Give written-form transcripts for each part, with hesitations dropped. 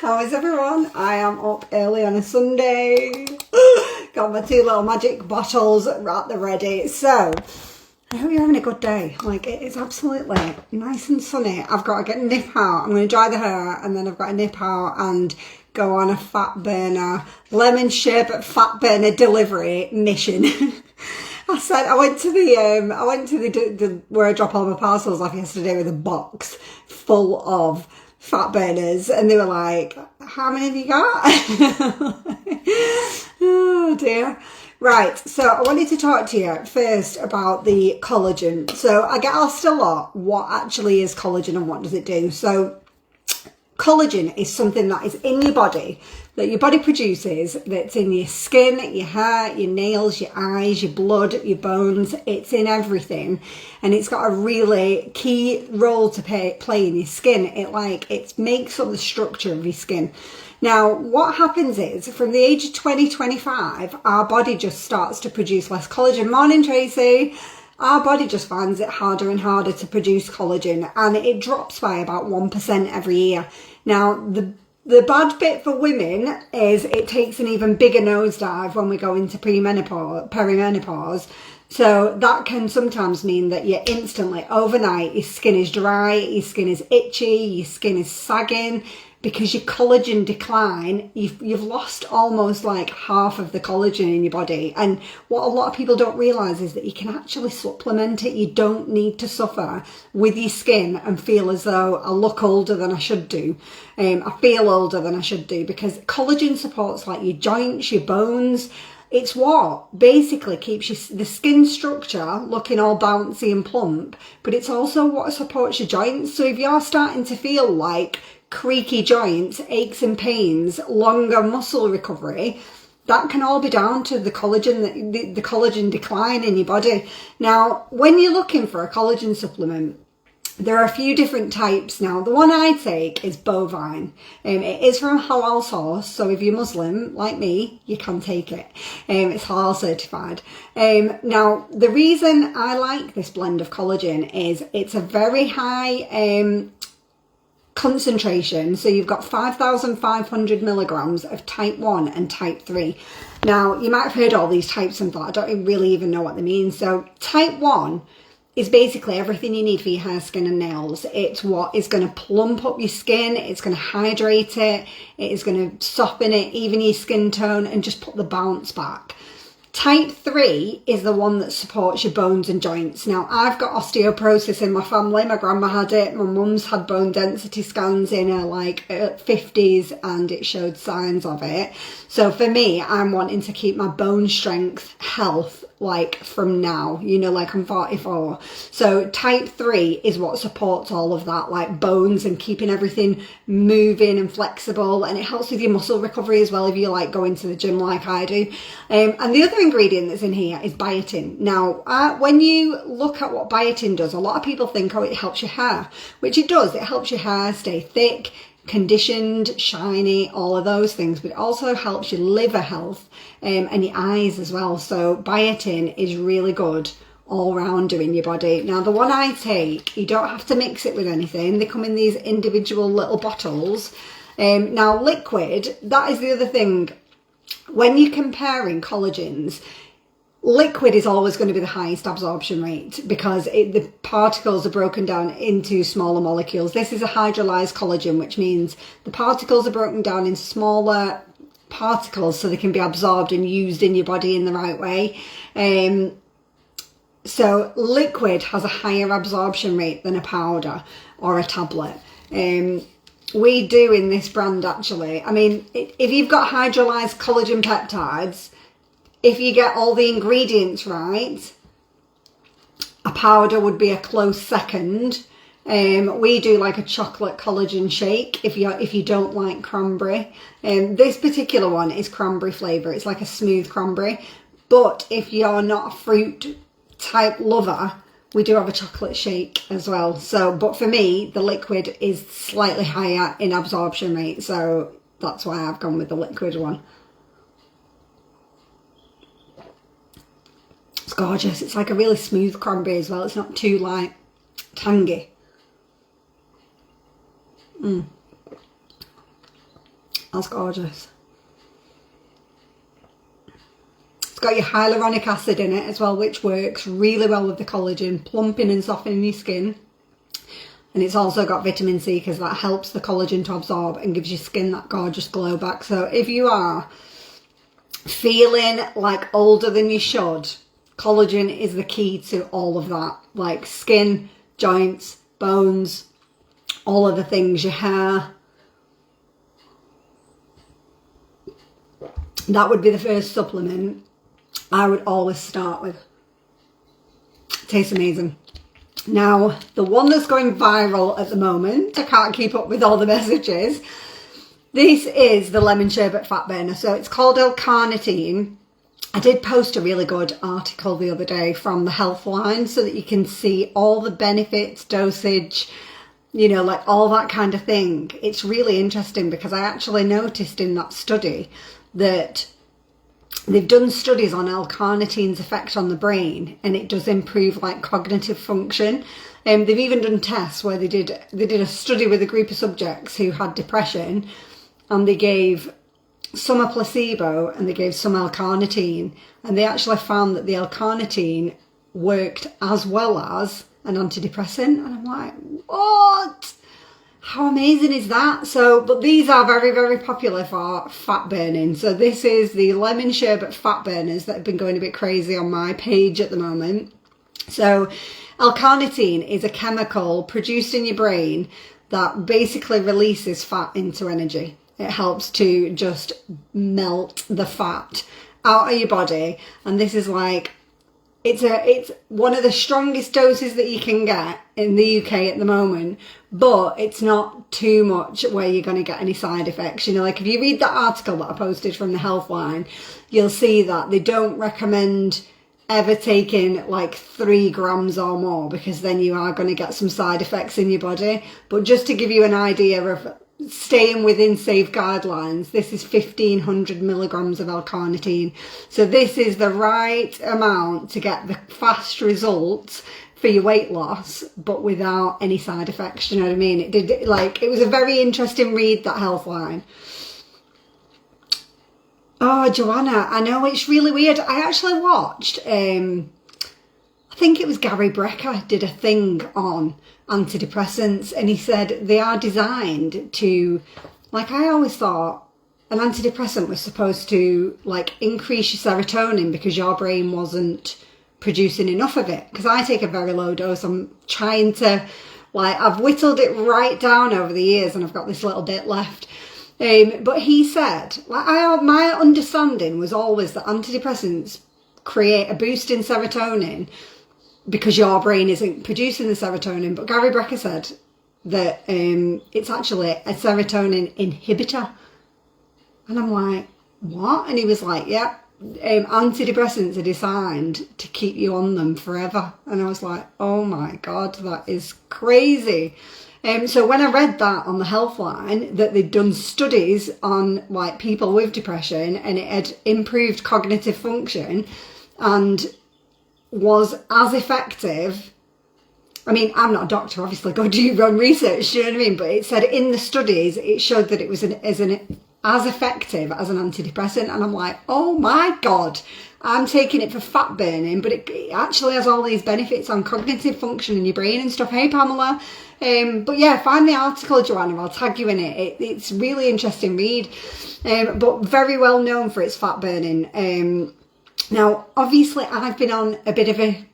How is everyone? I am up early on a Sunday. Got my 2 little magic bottles at the ready. So, I hope you're having a good day. Like, it is absolutely nice and sunny. I've got to get a nip out. I'm going to dry the hair and then I've got to nip out and go on a fat burner, lemon sherbet fat burner delivery mission. I went to the where I drop all my parcels off yesterday with a box full of fat burners, and they were like, how many have you got? Oh dear. Right, so I wanted to talk to you first about the collagen. So I get asked a lot, what actually is collagen and what does it do? So collagen is something that is in your body, that your body produces, that's in your skin, your hair, your nails, your eyes, your blood, your bones. It's in everything, and it's got a really key role to play in your skin. It makes up the structure of your skin. Now, what happens is, from the age of 25, our body just starts to produce less collagen. Morning, Tracy. Our body just finds it harder and harder to produce collagen, and it drops by about 1% every year. Now, the bad bit for women is it takes an even bigger nosedive when we go into perimenopause. So that can sometimes mean that you're instantly, overnight, your skin is dry, your skin is itchy, your skin is sagging. Because your collagen decline, you've lost almost like half of the collagen in your body. And what a lot of people don't realise is that you can actually supplement it. You don't need to suffer with your skin and feel as though I look older than I should do. I feel older than I should do, because collagen supports like your joints, your bones. It's what basically keeps the skin structure looking all bouncy and plump, but it's also what supports your joints. So if you're starting to feel like creaky joints, aches and pains, longer muscle recovery, that can all be down to the collagen, the collagen decline in your body. Now, when you're looking for a collagen supplement, there are a few different types. Now, the one I take is bovine. It is from a halal source, so if you're Muslim, like me, you can take it. It's halal certified. Now, the reason I like this blend of collagen is it's a very high concentration. So you've got 5,500 milligrams of type 1 and type 3. Now, you might have heard all these types and thought, I don't really even know what they mean. So type 1 is basically everything you need for your hair, skin and nails. It's what is going to plump up your skin, it's going to hydrate it, it is going to soften it, even your skin tone, and just put the bounce back. Type 3 is the one that supports your bones and joints. Now, I've got osteoporosis in my family. My grandma had it. My mum's had bone density scans in her 50s, and it showed signs of it. So for me, I'm wanting to keep my bone strength, health, from now, I'm 44. So type 3 is what supports all of that, like bones and keeping everything moving and flexible, and it helps with your muscle recovery as well if you like going to the gym like I do. And the other ingredient that's in here is biotin. Now, when you look at what biotin does, a lot of people think, it helps your hair, which it does. It helps your hair stay thick, conditioned, shiny, all of those things, but it also helps your liver health and your eyes as well. So biotin is really good all rounder in your body. Now, the one I take, you don't have to mix it with anything. They come in these individual little bottles. Now, liquid, that is the other thing. When you're comparing collagens, liquid is always going to be the highest absorption rate because the particles are broken down into smaller molecules. This is a hydrolyzed collagen, which means the particles are broken down into smaller particles so they can be absorbed and used in your body in the right way. So liquid has a higher absorption rate than a powder or a tablet. We do in this brand, actually. I mean, if you've got hydrolyzed collagen peptides, if you get all the ingredients right, a powder would be a close second. We do like a chocolate collagen shake if you don't like cranberry. This particular one is cranberry flavour. It's like a smooth cranberry. But if you're not a fruit type lover, we do have a chocolate shake as well. So, but for me, the liquid is slightly higher in absorption rate. So that's why I've gone with the liquid one. It's gorgeous. It's like a really smooth cranberry as well. It's not too tangy. That's gorgeous. It's got your hyaluronic acid in it as well, which works really well with the collagen, plumping and softening your skin. And it's also got vitamin C because that helps the collagen to absorb and gives your skin that gorgeous glow back. So if you are feeling like older than you should, collagen is the key to all of that. Like skin, joints, bones, all of the things, your hair. That would be the first supplement I would always start with. Tastes amazing. Now, the one that's going viral at the moment, I can't keep up with all the messages. This is the lemon sherbet fat burner. So it's called L-carnitine. I did post a really good article the other day from the Healthline so that you can see all the benefits, dosage, you know, like all that kind of thing. It's really interesting because I actually noticed in that study that they've done studies on L-carnitine's effect on the brain, and it does improve like cognitive function. They've even done tests where they did a study with a group of subjects who had depression, and they gave some a placebo and they gave some L-carnitine, and they actually found that the L-carnitine worked as well as an antidepressant. And I'm like, what? How amazing is that? So, but these are very, very popular for fat burning. So this is the lemon sherbet fat burners that have been going a bit crazy on my page at the moment. So L-carnitine is a chemical produced in your brain that basically releases fat into energy. It helps to just melt the fat out of your body. And this is like, it's one of the strongest doses that you can get in the UK at the moment, but it's not too much where you're going to get any side effects. You know, like if you read that article that I posted from the Healthline, you'll see that they don't recommend ever taking like 3 grams or more, because then you are going to get some side effects in your body. But just to give you an idea of staying within safe guidelines, this is 1500 milligrams of L-carnitine. So this is the right amount to get the fast results for your weight loss, but without any side effects. You know what I mean? It was a very interesting read, that Healthline. Oh, Joanna, I know it's really weird. I actually watched, I think it was Gary Brecker did a thing on antidepressants, and he said they are designed to, like, I always thought an antidepressant was supposed to like increase your serotonin because your brain wasn't producing enough of it. Because I take a very low dose. I'm trying to, like, I've whittled it right down over the years and I've got this little bit left. But he said, like, my understanding was always that antidepressants create a boost in serotonin because your brain isn't producing the serotonin. But Gary Brecker said that it's actually a serotonin inhibitor. And I'm like, what? And he was like, yeah, antidepressants are designed to keep you on them forever. And I was like, oh my God, that is crazy. So when I read that on the Healthline, that they'd done studies on like people with depression and it had improved cognitive function and was as effective. I mean, I'm not a doctor, obviously, go do your own research, do you know what I mean? But it said in the studies, it showed that it was as effective as an antidepressant. And I'm like, oh my God, I'm taking it for fat burning, but it actually has all these benefits on cognitive function in your brain and stuff. Hey, Pamela. But yeah, find the article, Joanna, I'll tag you in it. It's really interesting read, but very well known for its fat burning. Now, obviously, I've been on a bit of a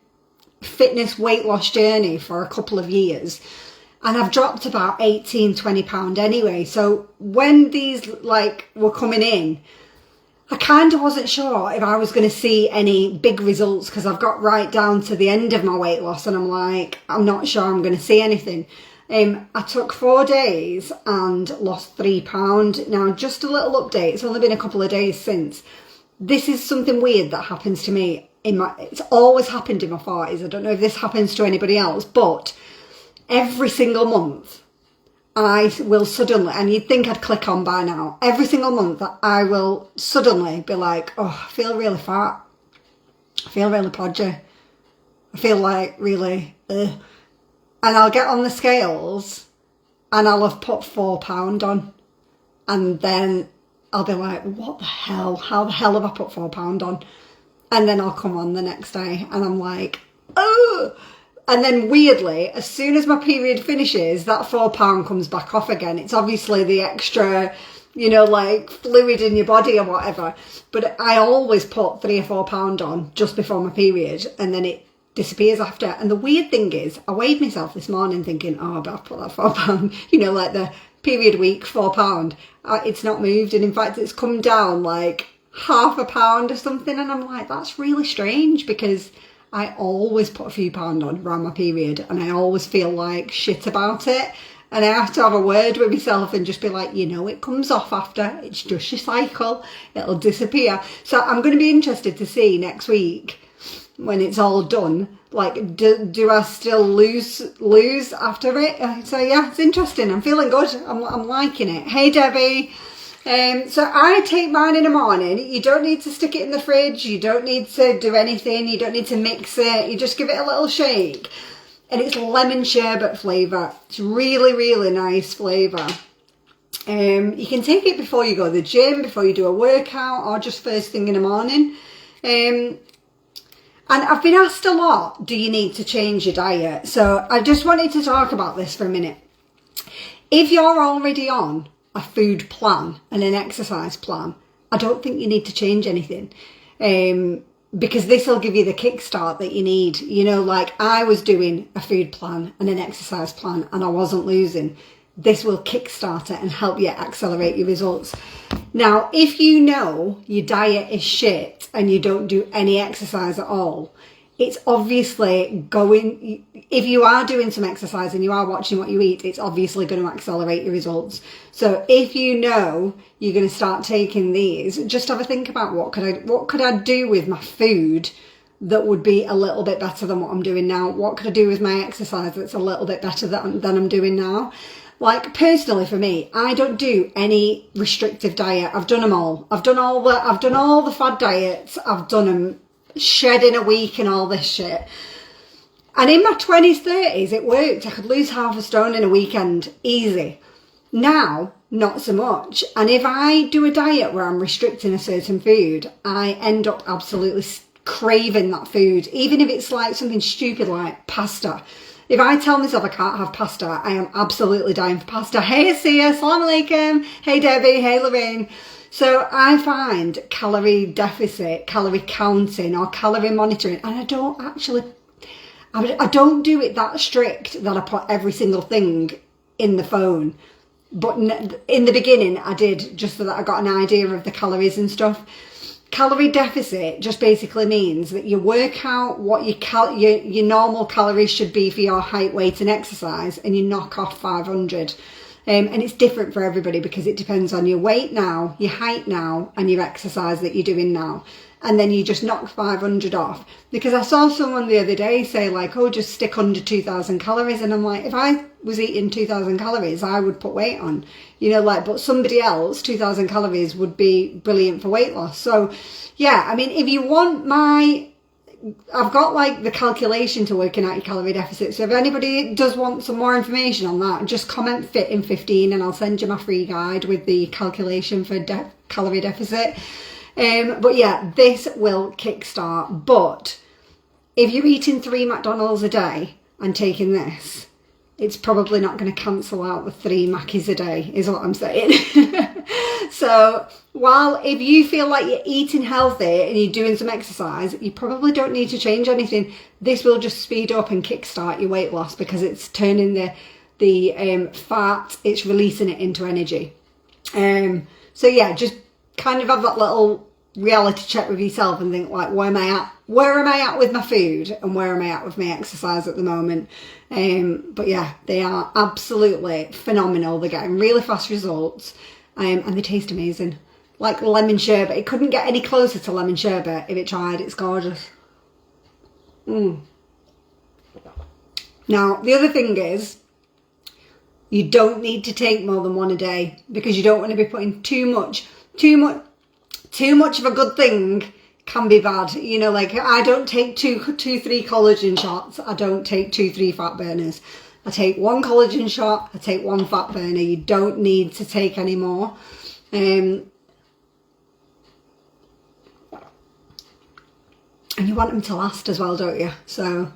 fitness weight loss journey for a couple of years, and I've dropped about 18-20 pound anyway. So when these like were coming in, I kind of wasn't sure if I was going to see any big results, because I've got right down to the end of my weight loss and I'm like, I'm not sure I'm going to see anything. I took 4 days and lost 3 pound. Now, just a little update, it's only been a couple of days since. This is something weird that happens to me it's always happened in my 40s. I don't know if this happens to anybody else, but every single month I will suddenly, and you'd think I'd click on by now, every single month I will suddenly be like, oh, I feel really fat. I feel really podgy. I feel like really, and I'll get on the scales and I'll have put 4 pound on. and then I'll be like, what the hell? How the hell have I put 4 pound on? And then I'll come on the next day and I'm like, oh. And then weirdly, as soon as my period finishes, that 4 pound comes back off again. It's obviously the extra, you know, like fluid in your body or whatever. But I always put 3 or 4 pound on just before my period, and then it disappears after. And the weird thing is, I weighed myself this morning thinking, oh, but I've put that 4 pound, you know, like the period week, 4 pound. It's not moved. And in fact, it's come down like half a pound or something. And I'm like, that's really strange, because I always put a few pound on around my period and I always feel like shit about it. And I have to have a word with myself and just be like, you know, it comes off after. It's just your cycle. It'll disappear. So I'm going to be interested to see next week when it's all done. Like, do I still lose after it? So yeah, it's interesting. I'm feeling good. I'm liking it. Hey, Debbie. So I take mine in the morning. You don't need to stick it in the fridge. You don't need to do anything. You don't need to mix it. You just give it a little shake. And it's lemon sherbet flavour. It's really, really nice flavour. You can take it before you go to the gym, before you do a workout, or just first thing in the morning. And I've been asked a lot, do you need to change your diet? So I just wanted to talk about this for a minute. If you're already on a food plan and an exercise plan, I don't think you need to change anything, because this will give you the kickstart that you need. You know, like I was doing a food plan and an exercise plan and I wasn't losing. This will kickstart it and help you accelerate your results. Now, if you know your diet is shit and you don't do any exercise at all, it's obviously going, if you are doing some exercise and you are watching what you eat, it's obviously going to accelerate your results. So if you know you're going to start taking these, just have a think about what could I do with my food that would be a little bit better than what I'm doing now? What could I do with my exercise that's a little bit better than I'm doing now? Like personally for me, I don't do any restrictive diet. I've done them all. I've done all the fad diets. I've done them shedding a week and all this shit. And in my 20s, 30s, it worked. I could lose half a stone in a weekend, easy. Now, not so much. And if I do a diet where I'm restricting a certain food, I end up absolutely craving that food, even if it's like something stupid like pasta. If I tell myself I can't have pasta, I am absolutely dying for pasta. Hey, Sia, assalamu alaikum. Hey, Debbie. Hey, Lorraine. So I find calorie deficit, calorie counting or calorie monitoring, and I don't do it that strict that I put every single thing in the phone. But in the beginning I did, just so that I got an idea of the calories and stuff. Calorie deficit just basically means that you work out what your normal calories should be for your height, weight and exercise, and you knock off 500. And it's different for everybody because it depends on your weight now, your height now, and your exercise that you're doing now. And then you just knock 500 off. Because I saw someone the other day say like, oh, just stick under 2,000 calories. And I'm like, if I was eating 2,000 calories, I would put weight on. You know, like, but somebody else, 2,000 calories would be brilliant for weight loss. So, yeah, I mean, if you want I've got like the calculation to working out your calorie deficit. So if anybody does want some more information on that, just comment fit in 15 and I'll send you my free guide with the calculation for calorie deficit. But yeah, this will kickstart. But if you're eating 3 McDonald's a day and taking this, it's probably not going to cancel out the 3 Mackies a day, is what I'm saying. So while if you feel like you're eating healthy and you're doing some exercise, you probably don't need to change anything. This will just speed up and kickstart your weight loss because it's turning the fat, it's releasing it into energy. So yeah, just kind of have that little reality check with yourself and think like, where am I at with my food and where am I at with my exercise at the moment? But yeah, they are absolutely phenomenal. They're getting really fast results, and they taste amazing. Like lemon sherbet. It couldn't get any closer to lemon sherbet if it tried. It's gorgeous. Now, the other thing is, you don't need to take more than 1 a day because you don't want to be putting too much of a good thing can be bad. You know, like I don't take 2-3 collagen shots. I don't take 2-3 fat burners I take one collagen shot, I take one fat burner. You don't need to take any more. And you want them to last as well, don't you? So,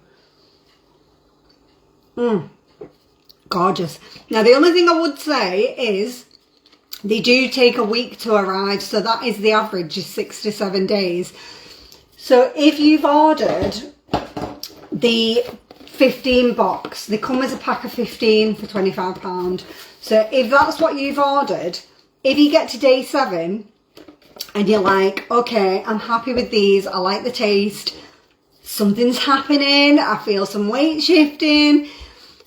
gorgeous. Now, the only thing I would say is they do take a week to arrive. So that is the average, is 6 to 7 days. So if you've ordered the 15 box, they come as a pack of 15 for £25. So if that's what you've ordered, if you get to day 7 and you're like, okay, I'm happy with these, I like the taste, something's happening, I feel some weight shifting,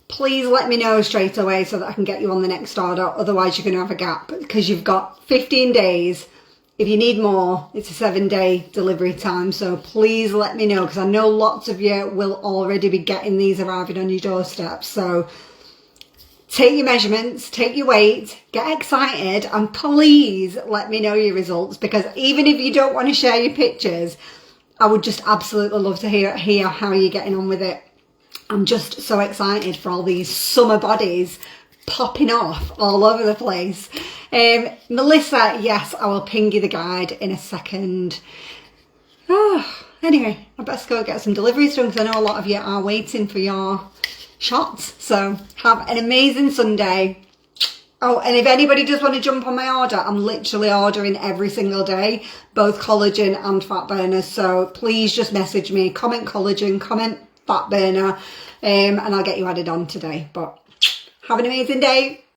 please let me know straight away so that I can get you on the next order. Otherwise you're going to have a gap, because you've got 15 days. If you need more, it's a 7-day delivery time. So please let me know, because I know lots of you will already be getting these arriving on your doorstep. So take your measurements, take your weight, get excited, and please let me know your results, because even if you don't want to share your pictures, I would just absolutely love to hear how you're getting on with it. I'm just so excited for all these summer bodies popping off all over the place. Melissa, yes, I will ping you the guide in a second. Anyway, I best go get some deliveries done, because I know a lot of you are waiting for your shots. So have an amazing Sunday. Oh, and if anybody does want to jump on my order, I'm literally ordering every single day, both collagen and fat burners. So please just message me, comment collagen, comment fat burner, and I'll get you added on today. But have an amazing day.